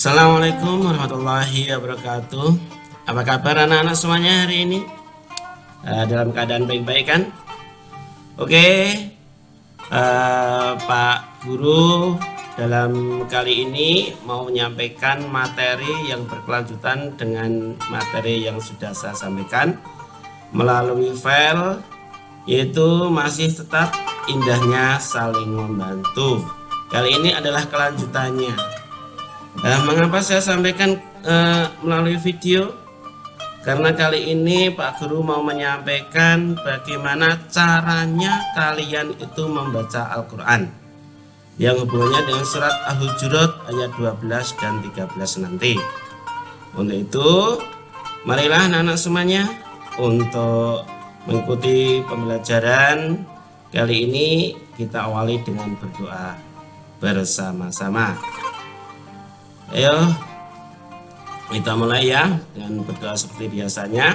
Assalamualaikum warahmatullahi wabarakatuh. Apa kabar anak-anak semuanya hari ini? Dalam keadaan baik-baik kan? Oke, Pak Guru dalam kali ini mau menyampaikan materi yang berkelanjutan dengan materi yang sudah saya sampaikan melalui file, yaitu masih tetap indahnya saling membantu. Kali ini adalah kelanjutannya. Mengapa saya sampaikan melalui video? Karena kali ini Pak Guru mau menyampaikan bagaimana caranya kalian itu membaca Al-Quran yang hubungannya dengan surat Al-Hujurat ayat 12 dan 13 nanti. Untuk itu, marilah anak-anak semuanya untuk mengikuti pembelajaran kali ini. Kita awali dengan berdoa bersama-sama. Ayo kita mulai ya dengan berdoa seperti biasanya,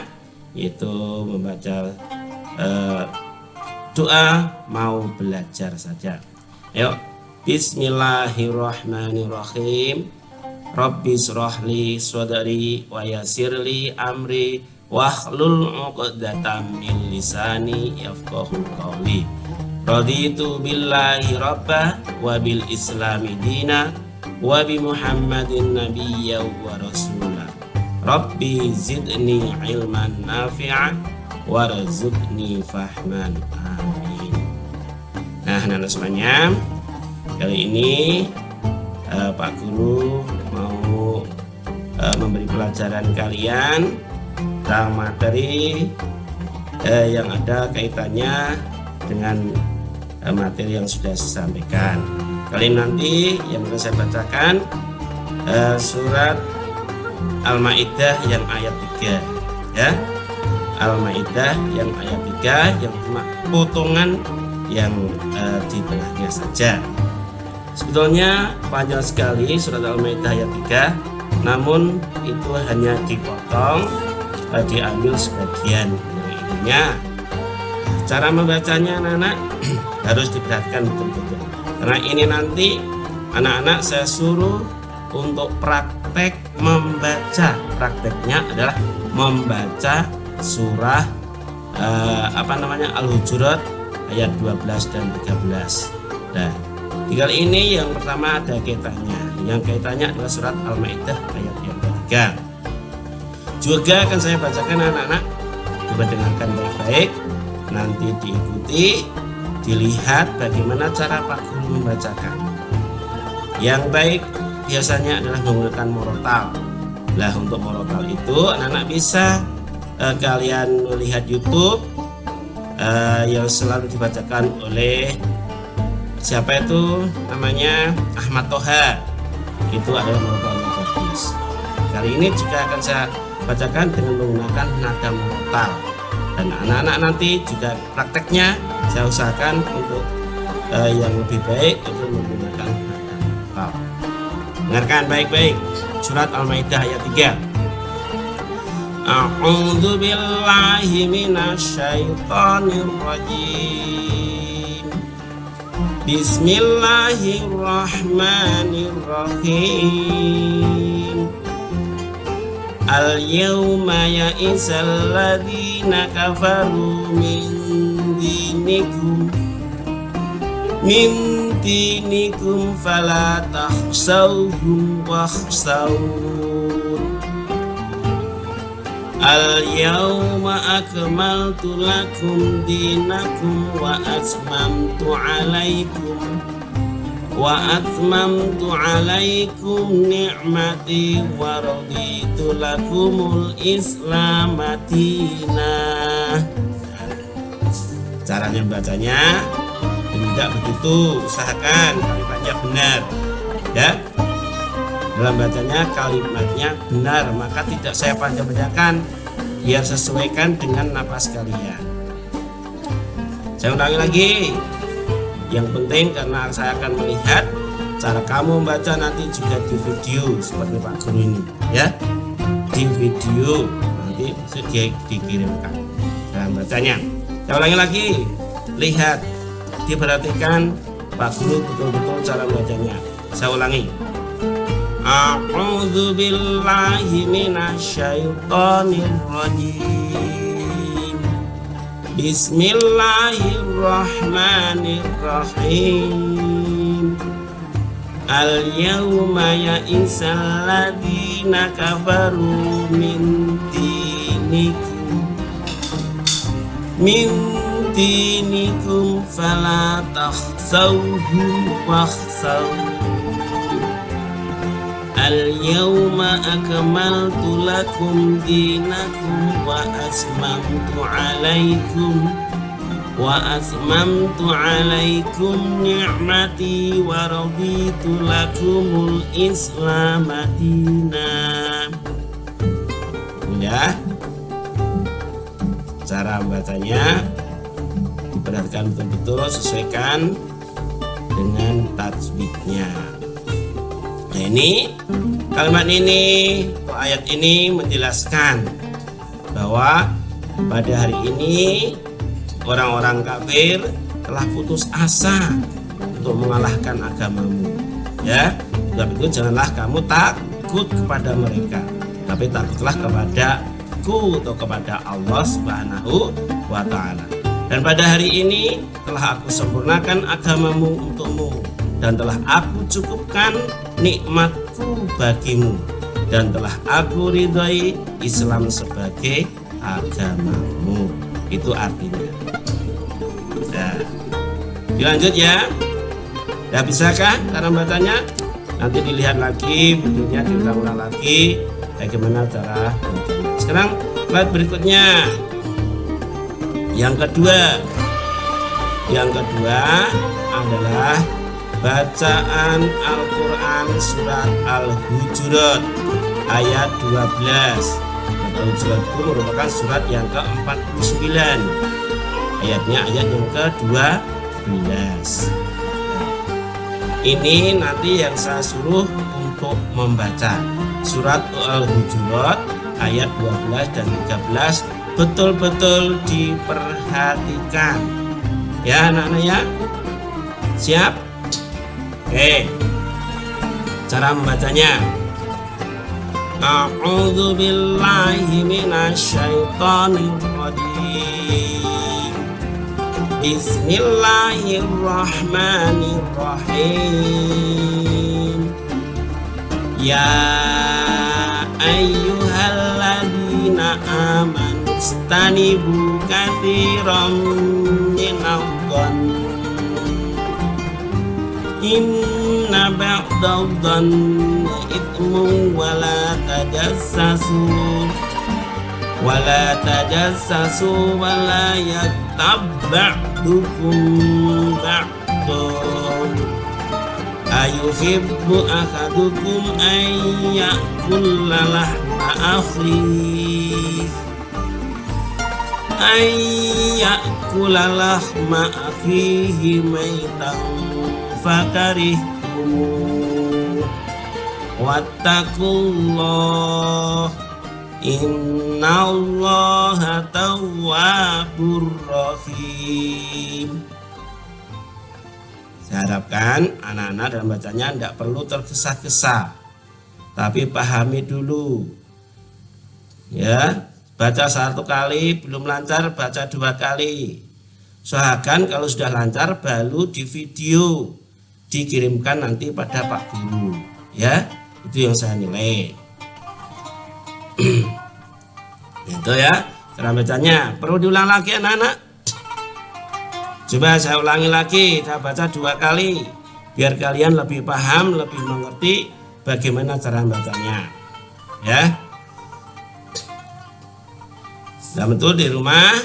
yaitu membaca doa mau belajar saja. Ayo, Bismillahirrahmanirrahim. Rabbi shrahli sadri wa yassirli amri wahlul 'uqdatam min lisani yafqahu qawli. Raditu billahi rabba wa bil islami dina wa bi Muhammadin nabiyya wa rasula. Rabbi zidni ilman nafi'a warzuqni fahman. Amin. Nah, anak-anak semuanya, kali ini Pak Guru mau memberi pelajaran kalian tentang materi yang ada kaitannya dengan materi yang sudah saya sampaikan. Kali ini nanti yang akan saya bacakan surat Al-Maidah yang ayat 3 ya. Al-Maidah yang ayat 3 yang cuma potongan yang di tengahnya saja. Sebetulnya panjang sekali surat Al-Maidah ayat 3, namun itu hanya dipotong, diambil sebagian yang ininya. Cara membacanya anak-anak harus diperhatikan betul-betul. Karena ini nanti anak-anak saya suruh untuk praktek membaca. Prakteknya adalah membaca surah Al-Hujurat ayat 12 dan 13. Nah, di kali ini yang pertama ada kaitannya. Yang kaitannya adalah surat Al-Maidah ayat yang ketiga. Juga akan saya bacakan anak-anak. Coba dengarkan baik-baik. Nanti diikuti, dilihat bagaimana cara Pak Guru membacakan. Yang baik biasanya adalah menggunakan murotal. Nah, untuk murotal itu anak-anak bisa kalian melihat YouTube yang selalu dibacakan oleh siapa itu namanya Ahmad Toha. Itu adalah murotal yang bagus. Kali ini juga akan saya bacakan dengan menggunakan nada murotal. Dan anak-anak nanti juga prakteknya saya usahakan untuk yang lebih baik itu menggunakan nada murotal. Dengarkan baik-baik surat Al-Maidah ayat 3. A'udzu billahi minasyaitonir rajim. Bismillahirrahmanirrahim. Al-yawma ya'isal ladzina kafaru min dinikum fala takhshawhum wakhshawun. Al-yawma akmaltu lakum dinakum wa atmamtu alaikum ni'mati wa raditu lakumul Islam madina. Caranya bacanya tidak begitu, usahakan kalimatnya benar ya. Dalam bacanya kalimatnya benar, maka tidak saya panjang-panjangkan, biar sesuaikan dengan napas kalian. Saya ulangi lagi. Yang penting karena saya akan melihat cara kamu membaca nanti juga di video seperti Pak Guru ini ya. Di video nanti sudah dikirimkan dalam bacanya. Saya ulangi lagi. Lihat, diperhatikan Pak Guru betul-betul cara membacanya. Saya ulangi. A'udzu billahi minasyaitonir rajim. Bismillahirrahmanirrahim. Al-yawma ya'isal ladzina kafaru min dinikum fala takhshawhum wakhshawni. Al-yawma akmaltu lakum dinakum wa asmamtu alaikum ni'mati wa raditu lakumul Islam madina. Ya, cara bacanya diperhatikan betul-betul, sesuaikan dengan tajwidnya. Nah, ini kalimat ini atau ayat ini menjelaskan bahwa pada hari ini orang-orang kafir telah putus asa untuk mengalahkan agamamu. Ya, sebab itu janganlah kamu takut kepada mereka, tapi takutlah kepadaku atau kepada Allah Subhanahu wa Ta'ala. Dan pada hari ini telah aku sempurnakan agamamu untukmu, dan telah aku cukupkan nikmatku bagimu, dan telah aku ridhai Islam sebagai agamamu. Itu artinya. Nah, dilanjut ya. Ya, bisakah cara bacanya? Nanti dilihat lagi videonya, diulang-ulang lagi bagaimana cara bacanya. Sekarang slide berikutnya. Yang kedua adalah bacaan Al-Quran surat Al-Hujurat ayat 12. Al-Hujurat itu merupakan surat yang ke-49. Ayatnya ayat yang ke-12. Ini nanti yang saya suruh untuk membaca surat Al-Hujurat ayat 12 dan 13 betul-betul diperhatikan. Ya anak-anak ya. Siap? Oke, cara membacanya. A'udzu billahi minasyaitonir rajim. Bismillahirrahmanirrahim. Ya ayyuhalladzina amanu istanibu katsiran minadh-dhanni inna ba'dadh-dhanni ithmun wa la tajassasu wa la yaghtab ba'dukum ba'dan ayuhibbu ahadukum an ya'kula lahma akhihi maitan fakarihtum wattaqullah innallaha tawwabur rahim. Saya harapkan anak-anak dalam bacanya tidak perlu tergesa-gesa, tapi pahami dulu. Ya, baca satu kali belum lancar, baca 2 kali. Usahakan kalau sudah lancar baru di video dikirimkan nanti pada Pak Guru. Ya, itu yang saya nilai. Itu ya cara bacanya. Perlu diulang lagi anak-anak? Coba saya ulangi lagi, saya baca 2 kali biar kalian lebih paham, lebih mengerti bagaimana cara bacanya. Ya. Sudah betul di rumah,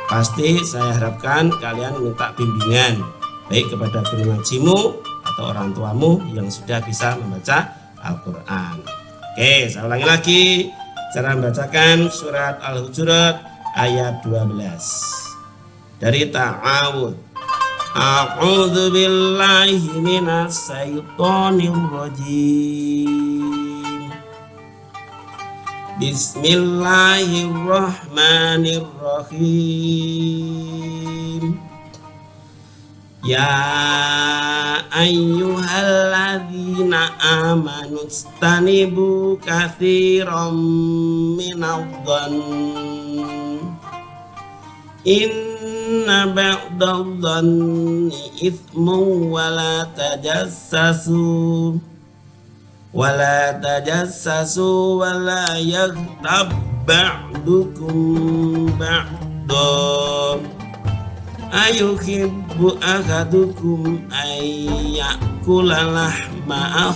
pasti saya harapkan kalian minta bimbingan baik kepada guru ngajimu atau orang tuamu yang sudah bisa membaca Al-Quran. Oke, saya ulangi lagi cara membacakan surat Al-Hujurat ayat 12 dari ta'awudz. A'udzu billahi minasyaitonir rajim. Bismillahirrahmanirrahim. Ya ayyuhalladzina amanu istanibu katsiran minadh-dhanni inna ba'dadh-dhanni itsmun wa la tajassasu wa la yaghtab ba'dukum ba'dan ayuhibbu ahadukum ayyakula lahma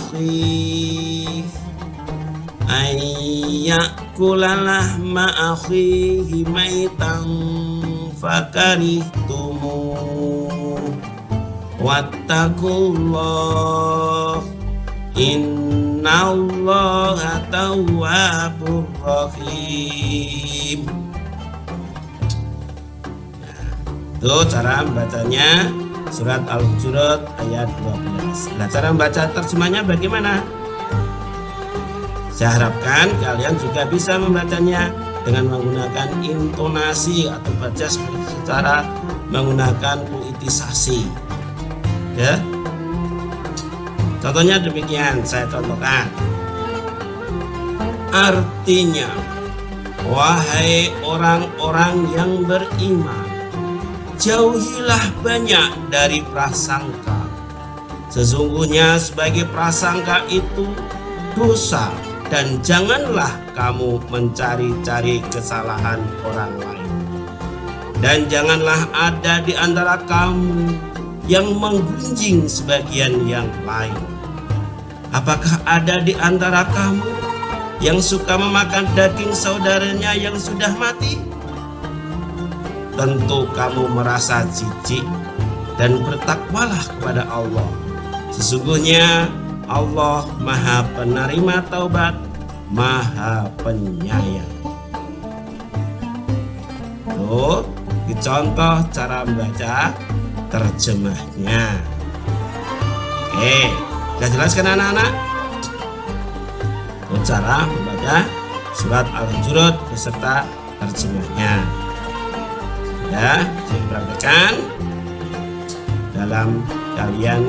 akhihi maitan fakarihtumu wattaqullah innallaha tawwabur rahim. Itu cara membacanya surat Al-Hujurat ayat 12. Nah, cara membaca terjemahnya bagaimana? Saya harapkan kalian juga bisa membacanya dengan menggunakan intonasi atau baca secara menggunakan puitisasi. Ya. Contohnya demikian, saya contohkan. Artinya, wahai orang-orang yang beriman, jauhilah banyak dari prasangka. Sesungguhnya sebagai prasangka itu dosa, dan janganlah kamu mencari-cari kesalahan orang lain. Dan janganlah ada di antara kamu yang menggunjing sebagian yang lain. Apakah ada di antara kamu yang suka memakan daging saudaranya yang sudah mati? Tentu kamu merasa jijik dan bertakwalah kepada Allah. Sesungguhnya Allah Maha Penerima Taubat, Maha Penyayang. Tuh, contoh cara membaca terjemahnya. Oke, sudah jelas kan anak-anak? Tuh, cara membaca surat Al-Hujurat beserta terjemahnya. Ya, saya perhatikan dalam kalian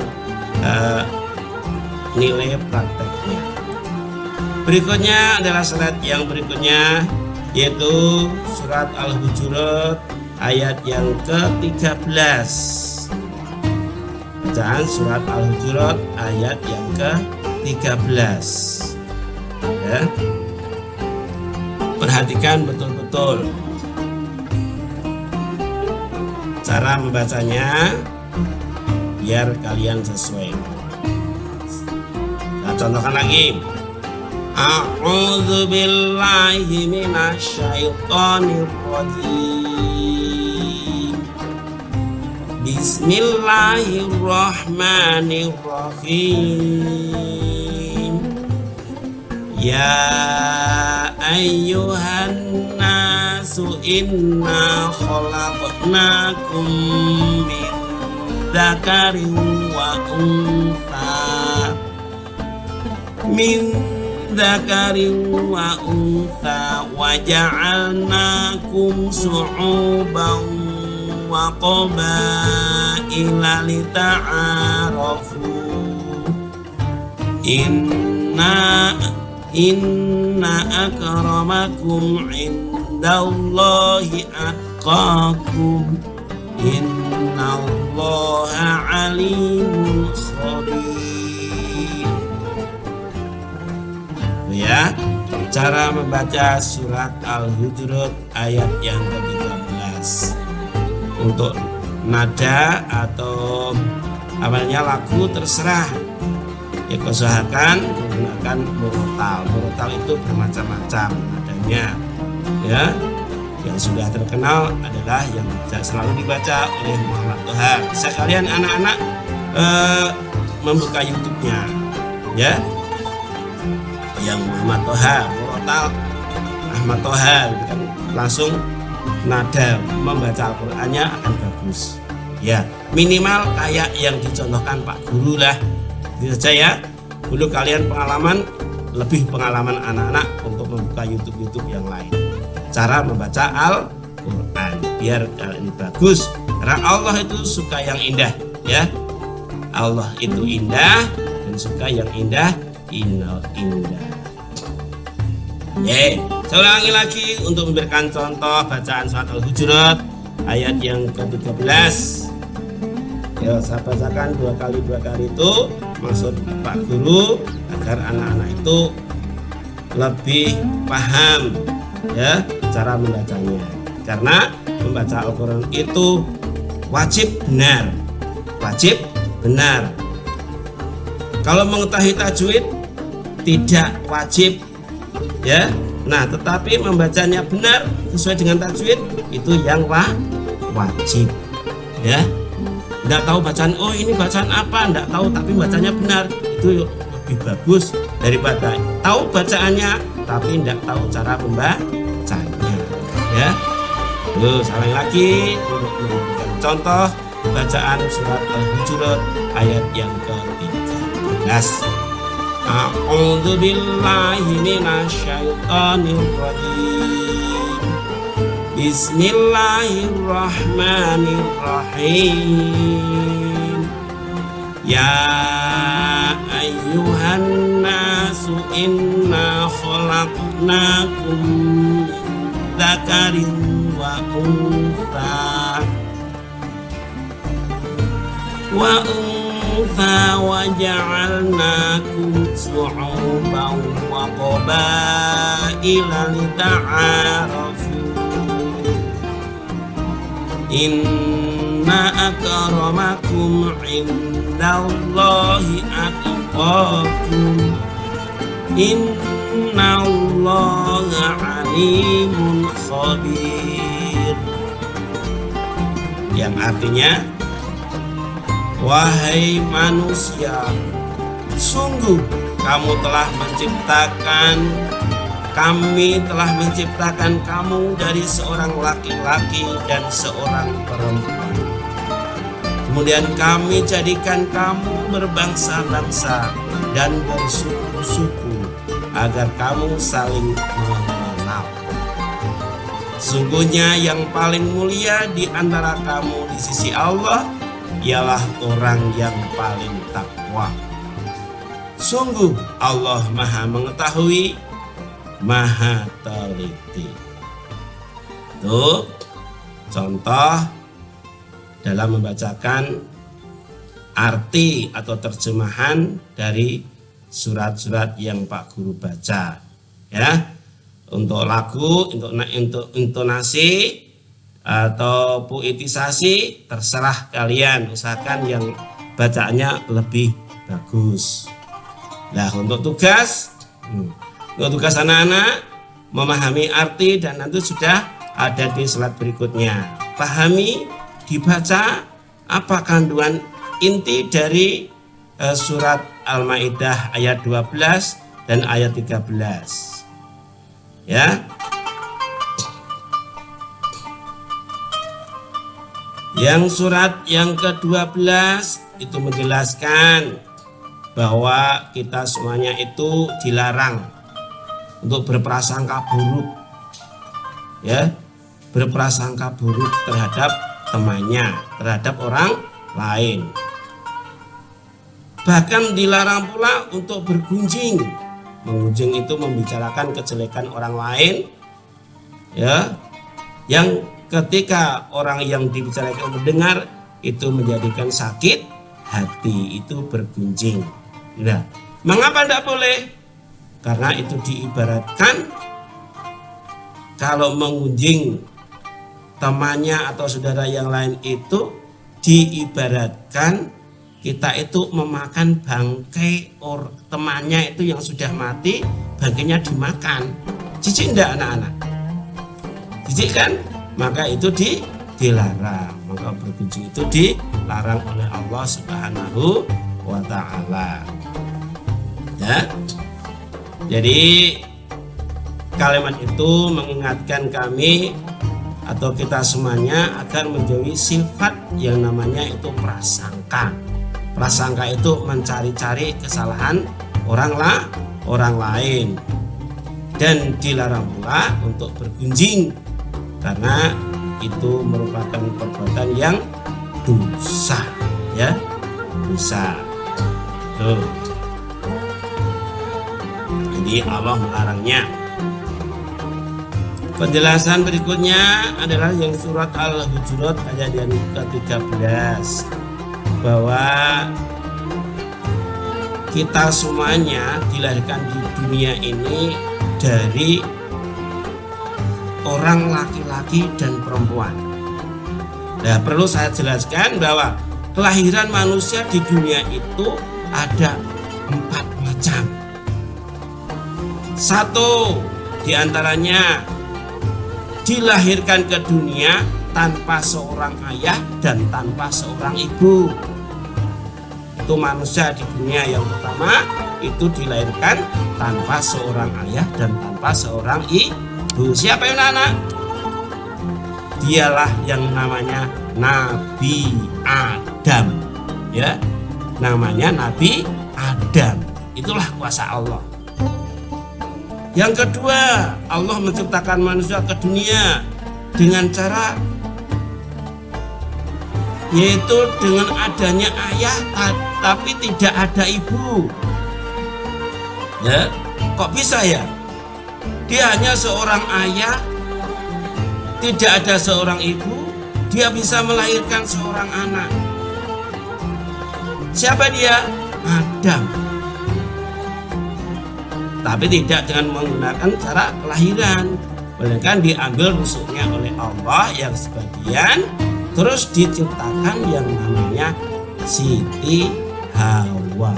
nilai prakteknya. Berikutnya adalah slide yang berikutnya, yaitu surat Al-Hujurat ayat yang ke-13. Bacaan surat Al-Hujurat ayat yang ke-13. Ya. Perhatikan betul-betul cara membacanya biar kalian sesuai. Nah, contohkan lagi. A'udzu billahi minasyaitonir rajim. Bismillahirrahmanirrahim. Ya ayyuhan nasu inna khalaqnakum min dzakarin wa untha wa ja'alnakum syu'uban wa qabaila lita'arafu Inna akramakum indallahi atqakum innallaha alimun khabir. Ya, cara membaca surat Al-Hujurat ayat yang ke-13. Untuk nada atau lagu terserah. Ya, usahakan menggunakan murotal. Murotal itu bermacam-macam nadanya. Ya, yang sudah terkenal adalah yang selalu dibaca oleh Muhammad Toha. Bisa kalian anak-anak membuka YouTube-nya, ya. Yang Muhammad Toha, murotal Ahmad Toha, kan langsung nada membaca Al-Qur'annya akan bagus. Ya, minimal kayak yang dicontohkan Pak Guru lah. Itu saja ya. Dulu kalian lebih pengalaman anak-anak untuk membuka YouTube yang lain. Cara membaca Al-Quran biar kalian bagus. Karena Allah itu suka yang indah. ya. Allah itu indah dan suka yang indah, indah. Saya ulangi lagi untuk memberikan contoh bacaan surat Al-Hujurat ayat yang ke-13. Ya, saya bacakan dua kali itu maksud Pak Guru agar anak-anak itu lebih paham ya cara membacanya. Karena membaca Al-Quran itu wajib benar. Kalau mengetahui tajwid tidak wajib ya. Nah, tetapi membacanya benar sesuai dengan tajwid itu yang wajib ya. Nggak tahu bacaan, oh ini bacaan apa, nggak tahu tapi bacanya benar, itu lebih bagus daripada tahu bacaannya tapi nggak tahu cara membacanya ya. Saling lagi untuk memberikan contoh bacaan surat Al-Hujurat ayat yang ke-13. A'udzu billahi minasyaitonir rajim. Bismillahirrahmanirrahim. Ya ayyuhan nasu inna khalaqnakum min dzakarin wa untha wa ja'alnakum syu'uban wa qabaila lita'arafu. Inna akramakum indallahi atqakum. Innallaha alimun khabir. Yang artinya, wahai manusia, sungguh kami telah menciptakan kamu dari seorang laki-laki dan seorang perempuan. Kemudian kami jadikan kamu berbangsa-bangsa dan bersuku-suku agar kamu saling mengenal. Sungguhnya yang paling mulia di antara kamu di sisi Allah ialah orang yang paling takwa. Sungguh Allah Maha mengetahui, Maha teliti. Itu contoh dalam membacakan arti atau terjemahan dari surat-surat yang Pak Guru baca ya. Untuk lagu, untuk intonasi atau poetisasi terserah kalian, usahakan yang bacaannya lebih bagus. Nah, untuk tugas anak-anak memahami arti dan nanti sudah ada di slide berikutnya. Pahami, dibaca apa kandungan inti dari surat Al-Maidah ayat 12 dan ayat 13. Ya. Yang surat yang ke-12 itu menjelaskan bahwa kita semuanya itu dilarang untuk berprasangka buruk, ya, berprasangka buruk terhadap temannya, terhadap orang lain. Bahkan dilarang pula untuk bergunjing. Mengunjing itu membicarakan kejelekan orang lain, ya, yang ketika orang yang dibicarakan mendengar itu menjadikan sakit hati, itu bergunjing. Nah, mengapa tidak boleh? Karena itu diibaratkan kalau mengunjing temannya atau saudara yang lain itu diibaratkan kita itu memakan bangkai temannya itu yang sudah mati, bangkainya dimakan. Jijik enggak anak-anak? Jijik kan? Maka itu dilarang. Maka berkunjung itu dilarang oleh Allah Subhanahu wa ta'ala. Ya. Jadi kalimat itu mengingatkan kami atau kita semuanya agar menjauhi sifat yang namanya itu prasangka. Prasangka itu mencari-cari kesalahan orang lain, dan dilarang pula untuk bergunjing karena itu merupakan perbuatan yang dosa. ya, bisa. Tuh. Jadi Allah melarangnya. Penjelasan berikutnya adalah yang surat Al-Hujurat ayat yang ke-13, bahwa kita semuanya dilahirkan di dunia ini dari orang laki-laki dan perempuan. Nah, perlu saya jelaskan bahwa kelahiran manusia di dunia itu ada 4 macam. Satu diantaranya dilahirkan ke dunia tanpa seorang ayah dan tanpa seorang ibu. Itu manusia di dunia yang pertama, itu dilahirkan tanpa seorang ayah dan tanpa seorang ibu. Siapa yang anak? Dialah yang namanya Nabi Adam, ya, namanya Nabi Adam. Itulah kuasa Allah. Yang kedua, Allah menciptakan manusia ke dunia dengan cara, yaitu dengan adanya ayah tapi tidak ada ibu. Ya, kok bisa ya? Dia hanya seorang ayah, tidak ada seorang ibu, dia bisa melahirkan seorang anak. Siapa dia? Adam. Tapi tidak dengan menggunakan cara kelahiran, melainkan diambil rusuknya oleh Allah yang sebagian, terus diciptakan yang namanya Siti Hawa.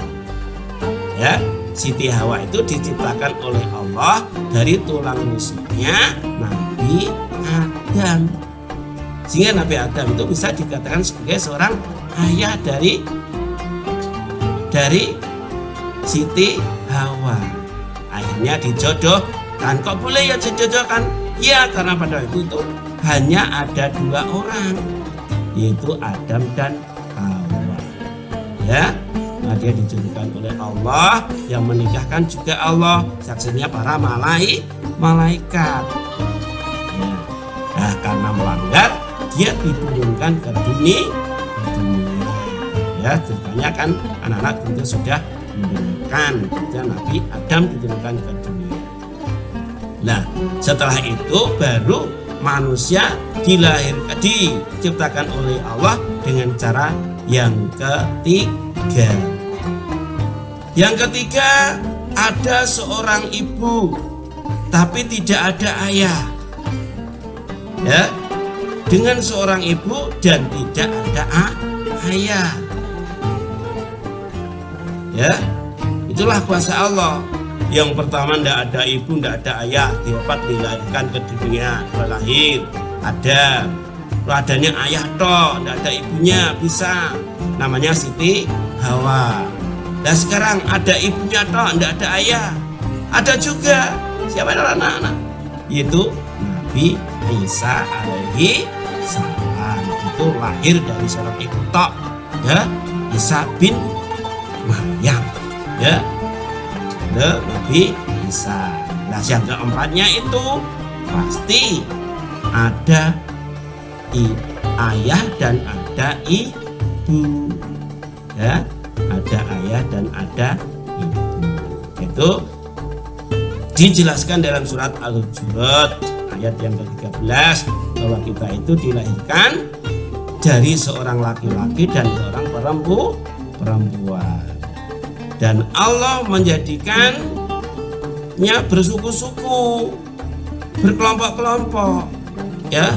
Ya, Siti Hawa itu diciptakan oleh Allah dari tulang rusuknya Nabi Adam. Sehingga Nabi Adam itu bisa dikatakan sebagai seorang ayah dari Siti Hawa. Akhirnya dijodohkan. Kok boleh ya dijodohkan? Ya, karena pada waktu itu hanya ada 2 orang, yaitu Adam dan Hawa. Ya, nah dia dijodohkan oleh Allah, yang menikahkan juga Allah, saksinya para malaikat. Ya. Nah, karena melanggar, dia diturunkan ke dunia. Ya, ceritanya kan anak-anak tentu sudah mendengarkan, Nabi Adam diturunkan ke dunia. Nah, setelah itu baru manusia diciptakan oleh Allah dengan cara yang ketiga. Yang ketiga, ada seorang ibu tapi tidak ada ayah. Ya, dengan seorang ibu dan tidak ada ayah. Ya, itulah kuasa Allah. Yang pertama, tidak ada ibu, tidak ada ayah, dapat dilahirkan ke dunia, lahir ada. Kalau adanya ayah toh, tidak ada ibunya, bisa. Namanya Siti Hawa. Dan sekarang ada ibunya toh, tidak ada ayah. Ada juga. Siapa anak-anak? Yaitu Nabi Isa alaihi salam. Itu lahir dari seorang ibu toh, ya, Isa bin Maryam, ya, Nabi Isa. Nah, yang keempatnya itu pasti ada ayah dan ada ibu, ya, ada ayah dan ada ibu. Itu dijelaskan dalam surat Al-Hujurat ayat yang ke-13, bahwa kita itu dilahirkan dari seorang laki-laki dan seorang perempuan. Dan Allah menjadikannya bersuku-suku, berkelompok-kelompok, ya.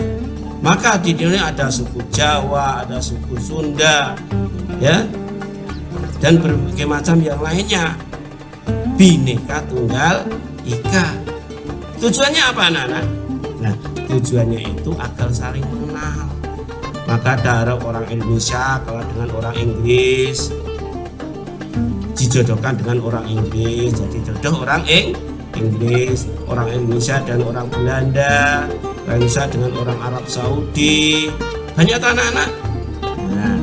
Maka di dunia ada suku Jawa, ada suku Sunda, ya, dan berbagai macam yang lainnya. Bhinneka Tunggal Ika. Tujuannya apa, anak-anak? Nah, tujuannya itu agar saling mengenal. Maka darah orang Indonesia kalau dengan orang Inggris dijodohkan dengan orang Inggris, jadi jodoh orang Inggris, orang Indonesia dan orang Belanda, orang Indonesia dengan orang Arab Saudi, banyak anak-anak. Nah,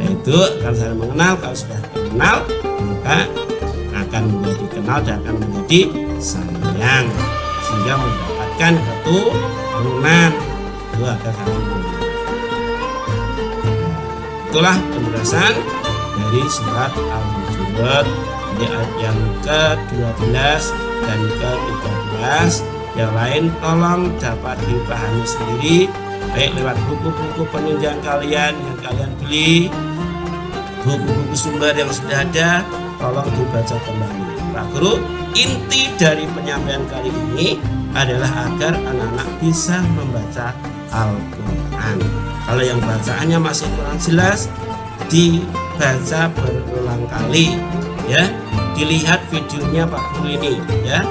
itu kalau saya mengenal, kalau sudah kenal maka akan menjadi kenal dan akan menjadi sayang, sehingga mendapatkan keturunan. Itu akan saling mengenal. Nah, itu Itulah penjelasan dari surat Al-Hujurat di ayat yang ke-12 dan ke-13. Yang lain tolong dapat dipahami sendiri, baik lewat buku-buku penunjang kalian yang kalian beli, buku-buku sumber yang sudah ada, tolong dibaca kembali. Pak Guru, inti dari penyampaian kali ini adalah agar anak-anak bisa membaca Al-Quran. Kalau yang bacaannya masih kurang jelas, dibaca berulang kali, ya. Dilihat videonya Pak Guru ini, ya.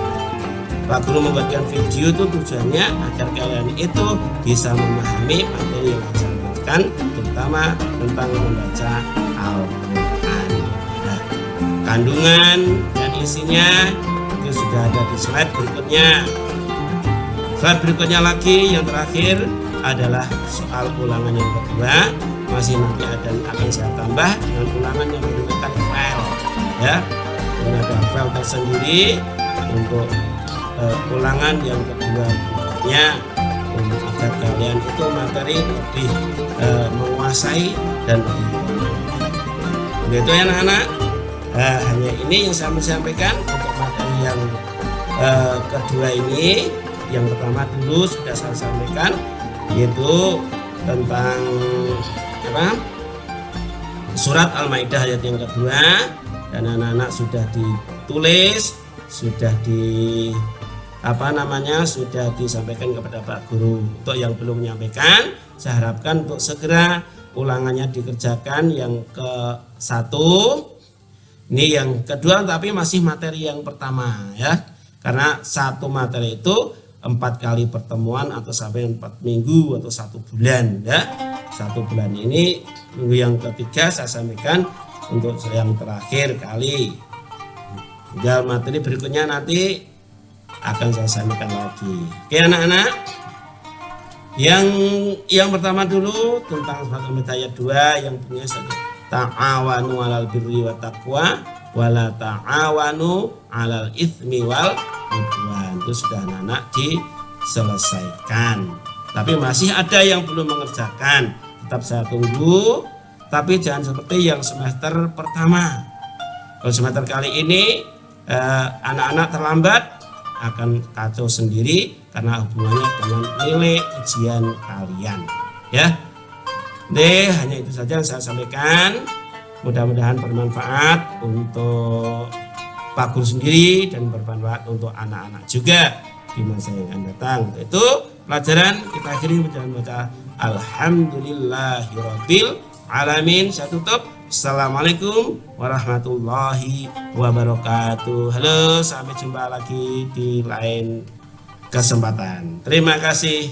Pak Guru membuatkan video itu tujuannya agar kalian itu bisa memahami materi yang saya sampaikan, terutama tentang membaca Al-Quran. Nah, kandungan dan isinya itu sudah ada di slide berikutnya. Slide berikutnya lagi yang terakhir adalah soal ulangan yang kedua. Masih nanti akan saya tambah dengan ulangan yang menggunakan file, ya. Dan ada file tersendiri untuk ulangan yang kedua berikutnya, untuk agar kalian itu materi lebih menguasai dan lebih banyak. Begitu ya anak-anak. Hanya ini yang saya sampaikan untuk materi yang kedua ini. Yang pertama dulu sudah saya sampaikan, yaitu tentang surat Al-Maidah ayat yang kedua, dan anak-anak sudah ditulis, sudah sudah disampaikan kepada Pak Guru. Untuk yang belum menyampaikan, saya harapkan untuk segera ulangannya dikerjakan. Yang ke-1 ini, yang kedua tapi masih materi yang pertama, ya, karena satu materi itu 4 kali pertemuan atau sampai 4 minggu atau 1 bulan, ya. 1 bulan ini, minggu yang ketiga saya sampaikan untuk yang terakhir kali. Tinggal materi berikutnya nanti akan saya sampaikan lagi. Oke anak-anak, yang pertama dulu tentang surat Al-Maidah ayat 2 yang punya ta'awanu 'alal birri wa taqwa wala ta'awanu 'alal itsmi wal udwan. Itu sudah anak-anak diselesaikan. Tapi masih ada yang belum mengerjakan. Tetap saya tunggu, tapi jangan seperti yang semester pertama. Kalau semester kali ini anak-anak terlambat akan kacau sendiri karena hubungannya dengan nilai ujian kalian, ya. Hanya itu saja yang saya sampaikan. Mudah-mudahan bermanfaat untuk Pak Guru sendiri dan bermanfaat untuk anak-anak juga di masa yang akan datang. Itu pelajaran kita akhiri dengan baca Alhamdulillahirabbil alamin. Saya tutup. Assalamualaikum warahmatullahi wabarakatuh. Halo, sampai jumpa lagi di lain kesempatan. Terima kasih.